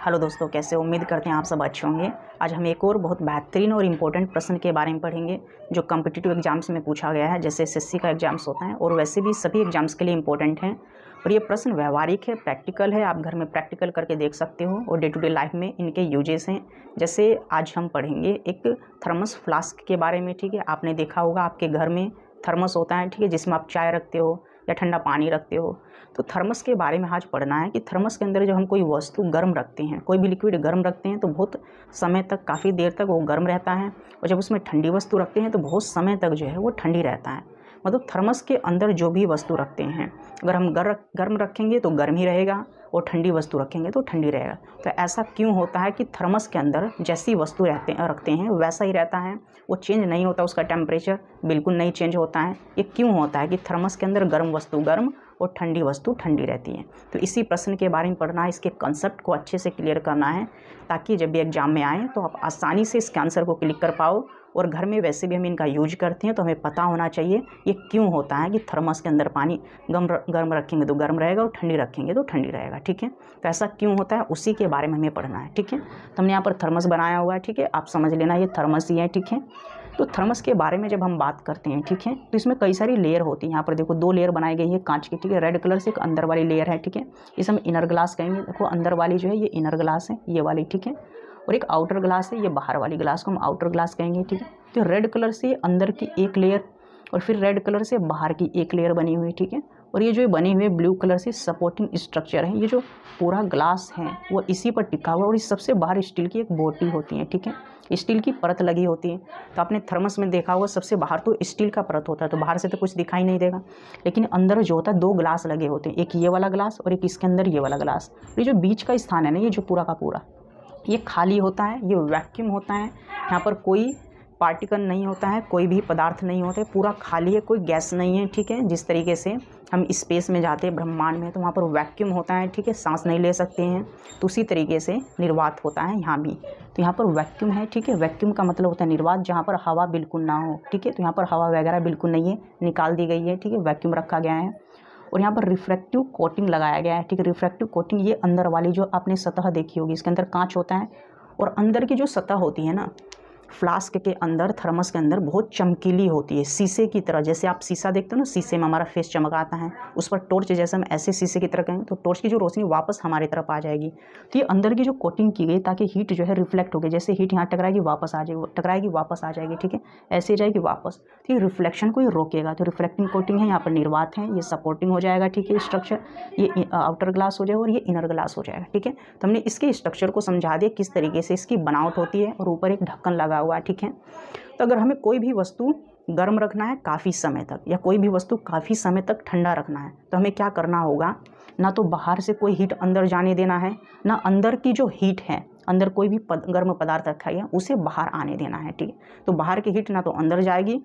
Hello दोस्तों, कैसे हो? उम्मीद करते हैं आप सब अच्छे होंगे। आज हम एक और बहुत बेहतरीन और इम्पोर्टेंट प्रश्न के बारे में पढ़ेंगे जो कॉम्पिटिटिव एग्जाम्स में पूछा गया है। जैसे एसएससी का एग्जाम्स होता है और वैसे भी सभी एग्जाम्स के लिए इम्पोर्टेंट हैं। और ये प्रश्न व्यवहारिक है, प्रैक्टिकल है, आप घर में प्रैक्टिकल करके देख सकते हो और डे टू डे लाइफ में इनके यूजेस हैं। जैसे आज हम पढ़ेंगे एक थर्मस फ्लास्क के बारे में। ठीक है, आपने देखा होगा आपके घर में थर्मस होता है, ठीक है, जिसमें आप चाय रखते हो या ठंडा पानी रखते हो। तो थर्मस के बारे में आज पढ़ना है कि थर्मस के अंदर जब हम कोई वस्तु गर्म रखते हैं, कोई भी लिक्विड गर्म रखते हैं तो बहुत समय तक, काफ़ी देर तक वो गर्म रहता है, और जब उसमें ठंडी वस्तु रखते हैं तो बहुत समय तक जो है वो ठंडी रहता है। मतलब थर्मस के अंदर जो भी वस्तु रखते हैं, अगर हम गर्म रखेंगे तो गर्म ही रहेगा और ठंडी वस्तु रखेंगे तो ठंडी रहेगा। तो ऐसा क्यों होता है कि थर्मस के अंदर जैसी वस्तु रखते हैं वैसा ही रहता है, वो चेंज नहीं होता, उसका टेम्परेचर बिल्कुल नहीं चेंज होता है। ये क्यों होता है कि थर्मस के अंदर गर्म वस्तु गर्म और ठंडी वस्तु ठंडी रहती है? तो इसी प्रश्न के बारे में पढ़ना है, इसके कंसेप्ट को अच्छे से क्लियर करना है, ताकि जब भी एग्जाम में आए तो आप आसानी से इसके आंसर को क्लिक कर पाओ। और घर में वैसे भी हम इनका यूज करते हैं तो हमें पता होना चाहिए ये क्यों होता है कि थर्मस के अंदर पानी गर्म रखेंगे तो गर्म रहेगा और ठंडी रखेंगे तो ठंडी रहेगा। ठीक है, तो ऐसा क्यों होता है उसी के बारे में हमें पढ़ना है। ठीक है, तो हमने यहाँ पर थर्मस बनाया हुआ है, ठीक है, आप समझ लेना ये थर्मस ही है। ठीक है, तो थर्मस के बारे में जब हम बात करते हैं, ठीक है, तो इसमें कई सारी लेयर होती हैं। यहाँ पर देखो 2 लेयर बनाई गई है कांच की, ठीक है, रेड कलर से एक अंदर वाली लेयर है, ठीक है, इसे हम इनर ग्लास कहेंगे। देखो अंदर वाली जो है ये इनर ग्लास है, ये वाली, ठीक है, और एक आउटर ग्लास है, ये बाहर वाली ग्लास को हम आउटर ग्लास कहेंगे। ठीक है, तो रेड कलर से अंदर की एक लेयर और फिर रेड कलर से बाहर की एक लेयर बनी हुई, ठीक है, और ये जो बने हुए ब्लू कलर से सपोर्टिंग स्ट्रक्चर है। ये जो पूरा ग्लास है वो इसी पर टिका हुआ, और इस सबसे बाहर स्टील की एक बोटी होती है, ठीक है, स्टील की परत लगी होती है। तो आपने थर्मस में देखा होगा सबसे बाहर तो स्टील का परत होता है, तो बाहर से तो कुछ दिखाई नहीं देगा, लेकिन अंदर जो होता है 2 ग्लास लगे होते हैं, एक ये वाला ग्लास और एक इसके अंदर ये वाला ग्लास। ये जो बीच का स्थान है ना, ये जो पूरा का पूरा ये खाली होता है, ये वैक्यूम होता है। यहाँ पर कोई पार्टिकल नहीं होता है, कोई भी पदार्थ नहीं होता है, पूरा खाली है, कोई गैस नहीं है। ठीक है, जिस तरीके से हम स्पेस में जाते हैं ब्रह्मांड में तो वहाँ पर वैक्यूम होता है, ठीक है, सांस नहीं ले सकते हैं, तो उसी तरीके से निर्वात होता है यहाँ भी। तो यहाँ पर वैक्यूम है, ठीक है, वैक्यूम का मतलब होता है निर्वात, जहाँ पर हवा बिल्कुल ना हो। ठीक है, तो यहाँ पर हवा वगैरह बिल्कुल नहीं है, निकाल दी गई है, ठीक है, वैक्यूम रखा गया है। और यहाँ पर रिफ्रैक्टिव कोटिंग लगाया गया है, ठीक है, रिफ्रैक्टिव कोटिंग ये अंदर वाली जो आपने सतह देखी होगी, इसके अंदर कांच होता है और अंदर की जो सतह होती है ना फ्लास्क के अंदर, थर्मस के अंदर बहुत चमकीली होती है, शीशे की तरह। जैसे आप शीशा देखते हो ना, शीशे में हमारा फेस चमकाता है, उस पर टॉर्च जैसे हम ऐसे शीशे की तरह कहेंगे तो टॉर्च की जो रोशनी वापस हमारी तरफ आ जाएगी। तो ये अंदर की जो कोटिंग की गई ताकि हीट जो है रिफ्लेक्ट होगी, जैसे हीट यहाँ टकराएगी वापस आ जाएगी, टकराएगी वापस आ जाएगी, ठीक है, ऐसे जाएगी वापस, तो ये रिफ्लेक्शन को ही रोकेगा। तो रिफ्लेक्टिंग कोटिंग है, यहाँ पर निर्वात है, ये सपोर्टिंग हो जाएगा, ठीक है, स्ट्रक्चर, ये आउटर ग्लास हो जाएगा और ये इनर ग्लास हो जाएगा। ठीक है, तो हमने इसके स्ट्रक्चर को समझा दिया किस तरीके से इसकी बनावट होती है, और ऊपर एक ढक्कन लगा हुआ है। ठीक है, तो अगर हमें कोई भी वस्तु गर्म रखना है काफ़ी समय तक, या कोई भी वस्तु काफ़ी समय तक ठंडा रखना है, तो हमें क्या करना होगा? ना तो बाहर से कोई हीट अंदर जाने देना है, ना अंदर की जो हीट है, अंदर कोई भी गर्म पदार्थ रखा है उसे बाहर आने देना है। ठीक है, तो बाहर की हीट ना तो अंदर जाएगी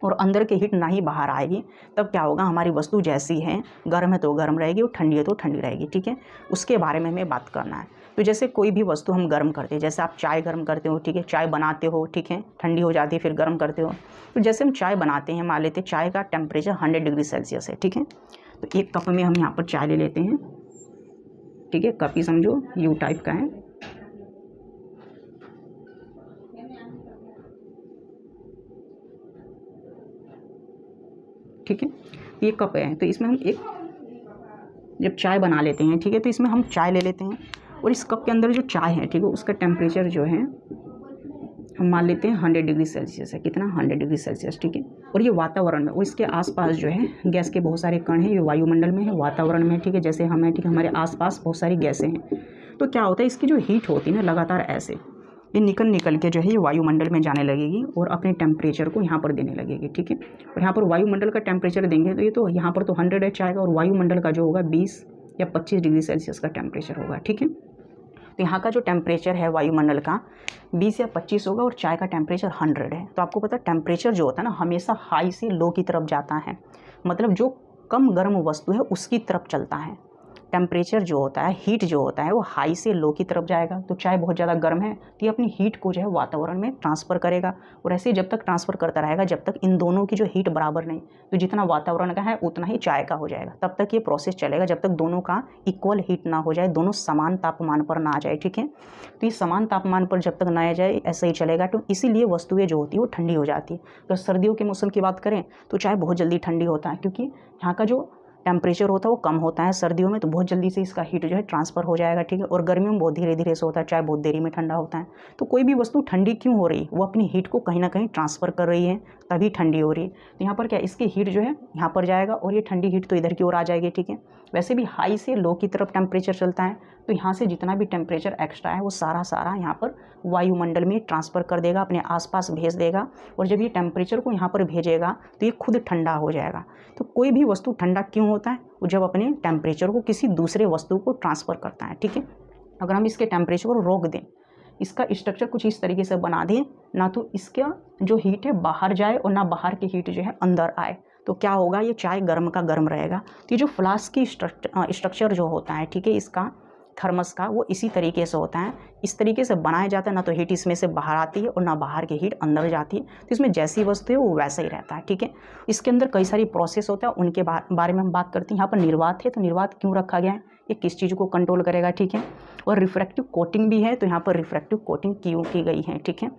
और अंदर की हीट ना ही बाहर आएगी। तब क्या होगा? हमारी वस्तु जैसी है, गर्म है तो गर्म रहेगी और ठंडी है तो ठंडी रहेगी। ठीक है, उसके बारे में हमें बात करना है। तो जैसे कोई भी वस्तु हम गर्म करते हैं, जैसे आप चाय गर्म करते हो, ठीक है, चाय बनाते हो, ठीक है, ठंडी हो जाती है फिर गर्म करते हो। तो जैसे हम चाय बनाते हैं, मान लेते हैं चाय का टेम्परेचर 100 डिग्री सेल्सियस है, ठीक है, तो एक कप में हम यहाँ पर चाय ले लेते हैं, ठीक है, कप ही समझो यू टाइप का है, ठीक है, ये कप है, तो इसमें हम एक जब चाय बना लेते हैं, ठीक है, तो इसमें हम चाय ले लेते हैं और इस कप के अंदर जो चाय है, ठीक है, उसका टेम्परेचर जो है हम मान लेते हैं 100 डिग्री सेल्सियस है। कितना? 100 डिग्री सेल्सियस, ठीक है, और ये वातावरण में और इसके आसपास जो है गैस के बहुत सारे कण हैं, ये वायुमंडल में है, वातावरण में, ठीक है, जैसे हम हैं, ठीक है, हमारे आसपास बहुत सारी गैसें हैं। तो क्या होता है, इसकी जो हीट होती है ना, लगातार ऐसे ये निकल के जो है ये वायुमंडल में जाने लगेगी और अपने टेम्परेचर को यहाँ पर देने लगेगी। ठीक है, और यहाँ पर वायुमंडल का टेम्परेचर देंगे तो ये तो यहाँ पर तो 100 है चाय का, और वायुमंडल का जो होगा 20 या 25 डिग्री सेल्सियस का टेम्परेचर होगा। ठीक है, तो यहाँ का जो टेम्परेचर है वायुमंडल का 20 या 25 होगा और चाय का टेम्परेचर 100 है। तो आपको पता है टेम्परेचर जो होता है ना हमेशा हाई से लो की तरफ जाता है, मतलब जो कम गर्म वस्तु है उसकी तरफ चलता है। टेम्परेचर जो होता है, हीट जो होता है वो हाई से लो की तरफ जाएगा। तो चाहे बहुत ज़्यादा गर्म है तो ये अपनी हीट को जो है वातावरण में ट्रांसफ़र करेगा, और ऐसे ही जब तक ट्रांसफ़र करता रहेगा जब तक इन दोनों की जो हीट बराबर नहीं, तो जितना वातावरण का है उतना ही चाय का हो जाएगा। तब तक ये प्रोसेस चलेगा जब तक दोनों का इक्वल हीट ना हो जाए, दोनों समान तापमान पर ना आ जाए, ठीक है। तो ये समान तापमान पर जब तक ना आ जाए ऐसे ही चलेगा। तो इसीलिए वस्तुएं जो होती है वो ठंडी हो जाती है। अगर सर्दियों के मौसम की बात करें तो चाय बहुत जल्दी ठंडी होता है, क्योंकि यहाँ का जो टेम्परेचर होता है वो कम होता है सर्दियों में, तो बहुत जल्दी से इसका हीट जो है ट्रांसफ़र हो जाएगा, ठीक है। और गर्मियों में बहुत धीरे धीरे से होता है, चाय बहुत देरी में ठंडा होता है। तो कोई भी वस्तु ठंडी क्यों हो रही, वो अपनी हीट को कहीं ना कहीं ट्रांसफ़र कर रही है, तभी ठंडी हो रही है। तो यहाँ पर क्या, इसकी हीट जो है यहाँ पर जाएगा और ये ठंडी हीट तो इधर की ओर आ जाएगी, ठीक है। वैसे भी हाई से लो की तरफ टेम्परेचर चलता है, तो यहाँ से जितना भी टेम्परेचर एक्स्ट्रा है वो सारा यहाँ पर वायुमंडल में ट्रांसफ़र कर देगा, अपने आसपास भेज देगा, और जब ये टेम्परेचर को यहाँ पर भेजेगा तो ये खुद ठंडा हो जाएगा। तो कोई भी वस्तु ठंडा क्यों होता है, वो जब अपने टेम्परेचर को किसी दूसरे वस्तु को ट्रांसफ़र करता है, ठीक है। अगर हम इसके टेम्परेचर को रोक दें, इसका स्ट्रक्चर कुछ इस तरीके से बना दें, ना तो इसका जो हीट है बाहर जाए और ना बाहर की हीट जो है अंदर आए, तो क्या होगा, ये चाय गर्म का गर्म रहेगा। तो ये जो फ्लास्क की स्ट्रक्चर जो होता है, ठीक है, इसका थर्मस का, वो इसी तरीके से होता है, इस तरीके से बनाया जाता है, ना तो हीट इसमें से बाहर आती है और ना बाहर की हीट अंदर जाती है। तो इसमें जैसी वस्तु है वो वैसा ही रहता है, ठीक है। इसके अंदर कई सारी प्रोसेस होता है, उनके बारे में हम बात करते हैं। यहाँ पर निर्वात है, तो निर्वात क्यों रखा गया है, ये किस चीज़ को कंट्रोल करेगा, ठीक है। और रिफ्रैक्टिव कोटिंग भी है, तो यहाँ पर रिफ्रैक्टिव कोटिंग क्यों की गई है, ठीक है।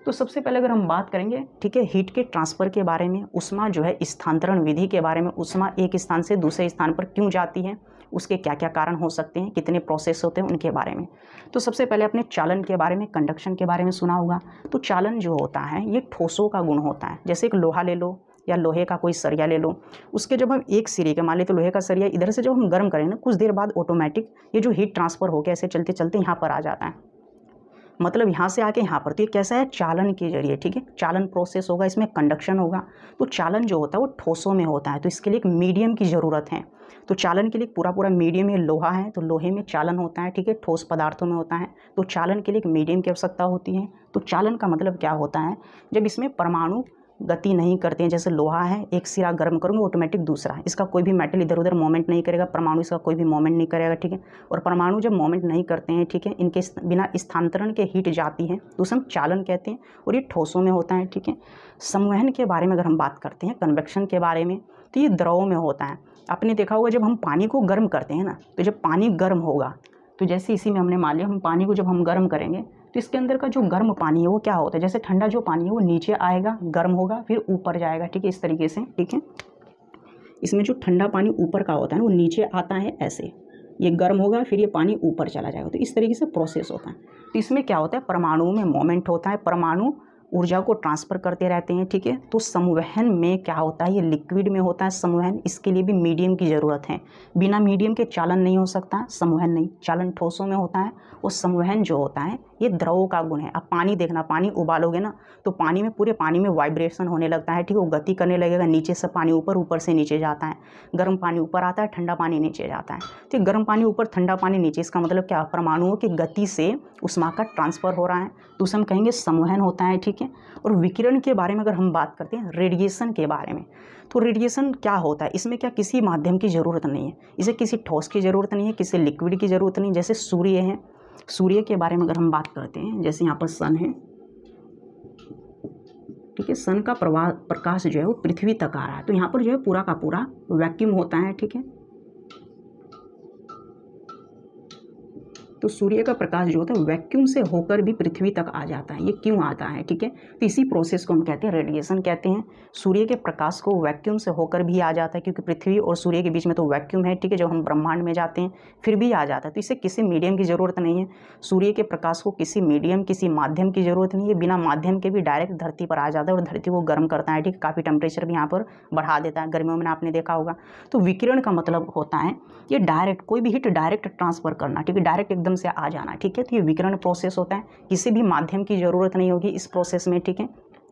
तो सबसे पहले अगर हम बात करेंगे, ठीक है, हीट के ट्रांसफ़र के बारे में, उष्मा जो है स्थानांतरण विधि के बारे में, उष्मा एक स्थान से दूसरे स्थान पर क्यों जाती है, उसके क्या क्या कारण हो सकते हैं, कितने प्रोसेस होते हैं, उनके बारे में। तो सबसे पहले अपने चालन के बारे में, कंडक्शन के बारे में सुना होगा। तो चालन जो होता है ये ठोसों का गुण होता है। जैसे एक लोहा ले लो या लोहे का कोई सरिया ले लो, उसके जब हम एक सिरे के, मान लें तो लोहे का सरिया इधर से जब हम गर्म करेंगे ना, कुछ देर बाद ऑटोमेटिक ये जो हीट ट्रांसफ़र होकर ऐसे चलते चलते यहाँ पर आ जाता है, मतलब यहाँ से आके यहाँ पर। तो ये कैसा है, चालन के जरिए, ठीक है, चालन प्रोसेस होगा, इसमें कंडक्शन होगा। तो चालन जो होता है वो ठोसों में होता है, तो इसके लिए एक मीडियम की ज़रूरत है। तो चालन के लिए पूरा मीडियम, ये लोहा है तो लोहे में चालन होता है, ठीक है, ठोस पदार्थों में होता है। तो चालन के लिए एक मीडियम की आवश्यकता होती है। तो चालन का मतलब क्या होता है, जब इसमें परमाणु गति नहीं करते हैं, जैसे लोहा है, एक सिरा गर्म करूँगा ऑटोमेटिक दूसरा, इसका कोई भी मेटल इधर उधर मोमेंट नहीं करेगा, परमाणु इसका कोई भी मोमेंट नहीं करेगा, ठीक है। और परमाणु जब मोमेंट नहीं करते हैं, ठीक है, इनके बिना स्थानांतरण के हीट जाती है, तो उसे हम चालन कहते हैं, और ये ठोसों में होता है, ठीक है। संवहन के बारे में अगर हम बात करते हैं, कन्वेक्शन के बारे में, तो ये द्रव में होता है। आपने देखा होगा जब हम पानी को गर्म करते हैं ना, तो जब पानी गर्म होगा, तो जैसे इसी में हमने मान लिया, हम पानी को जब हम गर्म करेंगे तो इसके अंदर का जो गर्म पानी है वो क्या होता है, जैसे ठंडा जो पानी है वो नीचे आएगा, गर्म होगा, फिर ऊपर जाएगा, ठीक है, इस तरीके से, ठीक है। इसमें जो ठंडा पानी ऊपर का होता है ना, वो नीचे आता है ऐसे, ये गर्म होगा, फिर ये पानी ऊपर चला जाएगा, तो इस तरीके से प्रोसेस होता है। तो इसमें क्या होता है, परमाणुओं में मोमेंट होता है, परमाणु ऊर्जा को ट्रांसफ़र करते रहते हैं, ठीक है। तो संवहन में क्या होता है, ये लिक्विड में होता है संवहन, इसके लिए भी मीडियम की ज़रूरत है। बिना मीडियम के चालन नहीं हो सकता, संवहन नहीं। चालन ठोसों में होता है, और संवहन जो होता है ये द्रवों का गुण है। अब पानी देखना, पानी उबालोगे ना तो पानी में, पूरे पानी में वाइब्रेशन होने लगता है, ठीक है, वो गति करने लगेगा, नीचे से पानी ऊपर, ऊपर से नीचे जाता है, गर्म पानी ऊपर आता है, ठंडा पानी नीचे जाता है। तो गर्म पानी ऊपर, ठंडा पानी नीचे, इसका मतलब क्या, परमाणुओं की गति से ऊष्मा का ट्रांसफ़र हो रहा है, तो उसे हम कहेंगे संवहन होता है, ठीक है। और विकिरण के बारे में अगर हम बात करते हैं, रेडिएशन के बारे में, तो रेडिएशन क्या होता है, इसमें क्या किसी माध्यम की ज़रूरत नहीं है, इसे किसी ठोस की ज़रूरत नहीं है, किसी लिक्विड की ज़रूरत नहीं। जैसे सूर्य है, सूर्य के बारे में अगर हम बात करते हैं, जैसे यहाँ पर सन है, ठीक है, सन का प्रकाश जो है वो पृथ्वी तक आ रहा है, तो यहाँ पर जो है पूरा का पूरा वैक्यूम होता है, ठीक है। तो सूर्य का प्रकाश जो होता है वैक्यूम से होकर भी पृथ्वी तक आ जाता है। ये क्यों आता है, ठीक है, तो इसी प्रोसेस को हम कहते हैं रेडिएशन कहते हैं। सूर्य के प्रकाश को वैक्यूम से होकर भी आ जाता है, क्योंकि पृथ्वी और सूर्य के बीच में तो वैक्यूम है, ठीक है, जब हम ब्रह्मांड में जाते हैं फिर भी आ जाता है। तो इसे किसी मीडियम की ज़रूरत नहीं है, सूर्य के प्रकाश को किसी मीडियम, किसी माध्यम की ज़रूरत नहीं है, बिना माध्यम के भी डायरेक्ट धरती पर आ जाता है और धरती को गर्म करता है, ठीक है, काफ़ी टेम्परेचर भी यहाँ पर बढ़ा देता है, गर्मियों में आपने देखा होगा। तो विकिरण का मतलब होता है ये डायरेक्ट, कोई भी हीट डायरेक्ट ट्रांसफ़र करना, ठीक है, डायरेक्ट एकदम से आ जाना, ठीक है। तो ये विकिरण प्रोसेस होता है, किसी भी माध्यम की ज़रूरत नहीं होगी इस प्रोसेस में, ठीक है।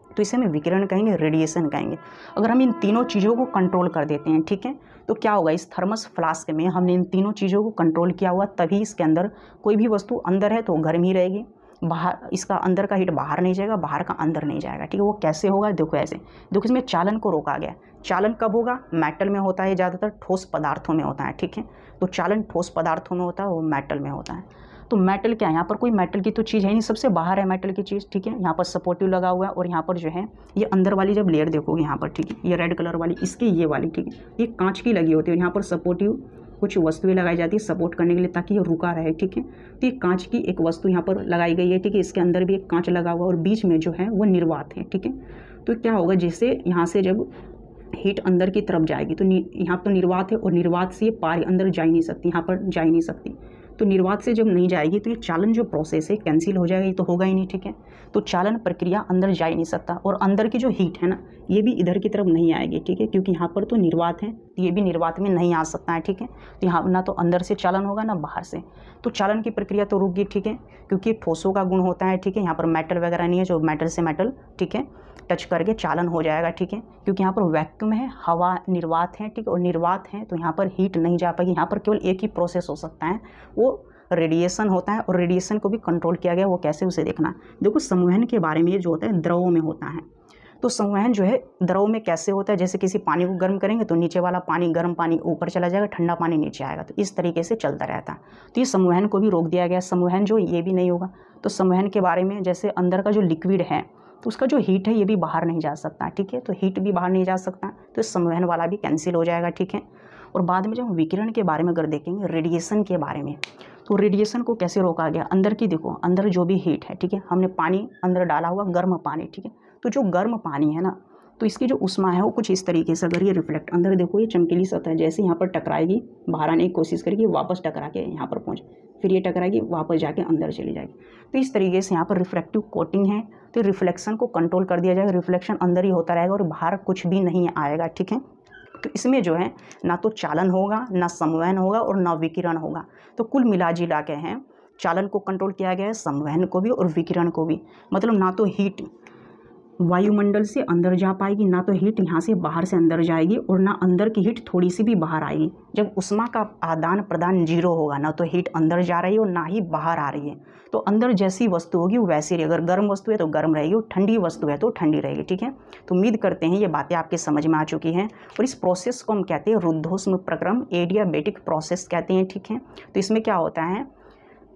तो इसे हम विकिरण कहेंगे, रेडिएशन कहेंगे। अगर हम इन तीनों चीज़ों को कंट्रोल कर देते हैं, ठीक है, तो क्या होगा, इस थर्मस फ्लास्क में हमने इन तीनों चीज़ों को कंट्रोल किया हुआ, तभी इसके अंदर कोई भी वस्तु अंदर है तो गर्म ही रहेगी, बाहर, इसका अंदर का हीट बाहर नहीं जाएगा, बाहर का अंदर नहीं जाएगा, ठीक है। वो कैसे होगा, देखो ऐसे, देखो इसमें चालन को रोका गया। चालन कब होगा, मेटल में होता है, ज़्यादातर ठोस पदार्थों में होता है, ठीक है। तो चालन ठोस पदार्थों में होता है, वो मेटल में होता है। तो मेटल क्या है, यहाँ पर कोई मेटल की तो चीज़ है नहीं, सबसे बाहर है मेटल की चीज़, ठीक है। यहाँ पर सपोर्टिव लगा हुआ है और यहाँ पर जो है ये अंदर वाली जब लेयर देखोगे यहाँ पर, ठीक है, ये रेड कलर वाली, इसकी ये वाली, ठीक है, ये कांच की लगी होती है। यहाँ पर सपोर्टिव कुछ वस्तुएं लगाई जाती है सपोर्ट करने के लिए ताकि ये रुका रहे, ठीक है। तो ये कांच की एक वस्तु यहाँ पर लगाई गई है, ठीक है। इसके अंदर भी एक कांच लगा हुआ और बीच में जो है वो निर्वात है, ठीक है। तो क्या होगा, जैसे यहाँ से जब हीट अंदर की तरफ जाएगी तो यहाँ तो निर्वात है और निर्वात से ये पार अंदर जा ही नहीं सकती, यहाँ पर जा ही नहीं सकती। तो निर्वात से जब नहीं जाएगी तो ये चालन जो प्रोसेस है कैंसिल हो जाएगा, ये तो होगा ही नहीं, ठीक है। तो चालन प्रक्रिया अंदर जा ही नहीं सकता और अंदर की जो हीट है ना ये भी इधर की तरफ नहीं आएगी, ठीक है, क्योंकि यहाँ पर तो निर्वात है, तो ये भी निर्वात में नहीं आ सकता है, ठीक है। तो यहाँ ना तो अंदर से चालन होगा ना बाहर से, तो चालन की प्रक्रिया तो रुक गई, ठीक है, क्योंकि ठोसों का गुण होता है, ठीक है। यहाँ पर मेटल वगैरह नहीं है जो मेटल से मेटल, ठीक है, टच करके चालन हो जाएगा, ठीक है, क्योंकि यहाँ पर वैक्यूम है, हवा निर्वात है, ठीक है, और निर्वात है तो यहाँ पर हीट नहीं जा पाएगी। यहाँ पर केवल एक ही प्रोसेस हो सकता है, वो रेडिएशन होता है, और रेडिएशन को भी कंट्रोल किया गया, वो कैसे उसे देखना। देखो संवहन के बारे में ये जो होता है द्रवों में होता है, तो संवहन जो है द्रव में कैसे होता है, जैसे किसी पानी को गर्म करेंगे तो नीचे वाला पानी, गर्म पानी ऊपर चला जाएगा, ठंडा पानी नीचे आएगा, तो इस तरीके से चलता रहता है। तो ये संवहन को भी रोक दिया गया, संवहन जो ये भी नहीं होगा। तो संवहन के बारे में, जैसे अंदर का जो लिक्विड है तो उसका जो हीट है ये भी बाहर नहीं जा सकता, ठीक है, तो हीट भी बाहर नहीं जा सकता, तो संवहन वाला भी कैंसिल हो जाएगा, ठीक है। और बाद में जब हम विकिरण के बारे में अगर देखेंगे, रेडिएशन के बारे में, तो रेडिएशन को कैसे रोका गया, अंदर की देखो, अंदर जो भी हीट है, ठीक है, हमने पानी अंदर डाला हुआ, गर्म पानी, ठीक है, तो जो गर्म पानी है ना तो इसकी जो उष्मा है वो कुछ इस तरीके से, अगर ये रिफ्लेक्ट अंदर देखो, ये चमकीली सतह जैसे यहाँ पर टकराएगी, बाहर आने की कोशिश करेगी, वापस टकरा के यहाँ पर पहुँचे, फिर ये टकराएगी, वापस जाके अंदर चली जाएगी। तो इस तरीके से यहाँ पर रिफ्लेक्टिव कोटिंग है, तो रिफ्लेक्शन को कंट्रोल कर दिया जाएगा, रिफ्लेक्शन अंदर ही होता रहेगा और बाहर कुछ भी नहीं आएगा, ठीक है। तो इसमें जो है ना तो चालन होगा, ना संवहन होगा और ना विकिरण होगा। तो कुल मिला जिला के हैं, चालन को कंट्रोल किया गया है, संवहन को भी और विकिरण को भी। मतलब ना तो हीट वायुमंडल से अंदर जा पाएगी, ना तो हीट यहाँ से बाहर से अंदर जाएगी, और ना अंदर की हीट थोड़ी सी भी बाहर आएगी। जब उष्मा का आदान प्रदान जीरो होगा, ना तो हीट अंदर जा रही है और ना ही बाहर आ रही है, तो अंदर जैसी वस्तु होगी वो वैसी रहेगी। अगर गर्म वस्तु है तो गर्म रहेगी, और ठंडी वस्तु है तो ठंडी रहेगी, ठीक है। तो उम्मीद करते हैं ये बातें आपके समझ में आ चुकी हैं। और इस प्रोसेस को हम कहते हैं रुद्धोष्म प्रक्रम, एडियाबेटिक प्रोसेस कहते हैं, ठीक है। तो इसमें क्या होता है,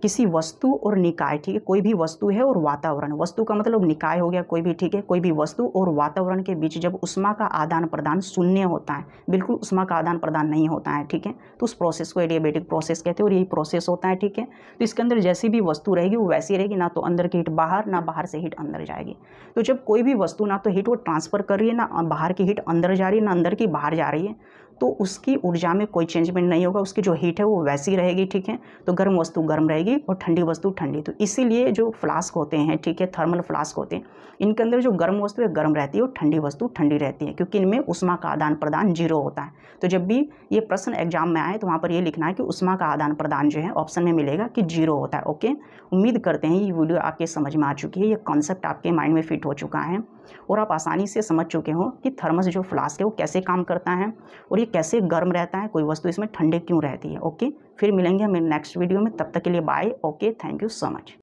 किसी वस्तु और निकाय, ठीक है, कोई भी वस्तु है और वातावरण, वस्तु का मतलब निकाय हो गया कोई भी, ठीक है, कोई भी वस्तु और वातावरण के बीच जब उष्मा का आदान प्रदान शून्य होता है, बिल्कुल उष्मा का आदान प्रदान नहीं होता है, ठीक है, तो उस प्रोसेस को एडियाबेटिक प्रोसेस कहते हैं, और यही प्रोसेस होता है, ठीक है। तो इसके अंदर जैसी भी वस्तु रहेगी वो वैसी रहेगी, ना तो अंदर की हीट बाहर, ना बाहर से हीट अंदर जाएगी। तो जब कोई भी वस्तु ना तो हीट वो ट्रांसफर कर रही है, ना बाहर की हीट अंदर जा रही है, ना अंदर की बाहर जा रही है, तो उसकी ऊर्जा में कोई चेंजमेंट नहीं होगा, उसकी जो हीट है वो वैसी रहेगी, ठीक है। तो गर्म वस्तु गर्म रहेगी और ठंडी वस्तु ठंडी। तो इसीलिए जो फ्लास्क होते हैं, ठीक है, थर्मल फ्लास्क होते हैं, इनके अंदर जो गर्म वस्तु है गर्म रहती है और ठंडी वस्तु ठंडी रहती है, क्योंकि इनमें उष्मा का आदान प्रदान जीरो होता है। तो जब भी ये प्रश्न एग्जाम में आए तो वहाँ पर ये लिखना है कि उष्मा का आदान प्रदान जो है ऑप्शन में मिलेगा कि जीरो होता है। ओके, उम्मीद करते हैं ये वीडियो आपके समझ में आ चुकी है, ये कॉन्सेप्ट आपके माइंड में फिट हो चुका है और आप आसानी से समझ चुके हो कि थर्मस जो फ्लास्क है वो कैसे काम करता है और ये कैसे गर्म रहता है, कोई वस्तु इसमें ठंडे क्यों रहती है। ओके, फिर मिलेंगे हमें नेक्स्ट वीडियो में, तब तक के लिए bye. Okay, thank you so much.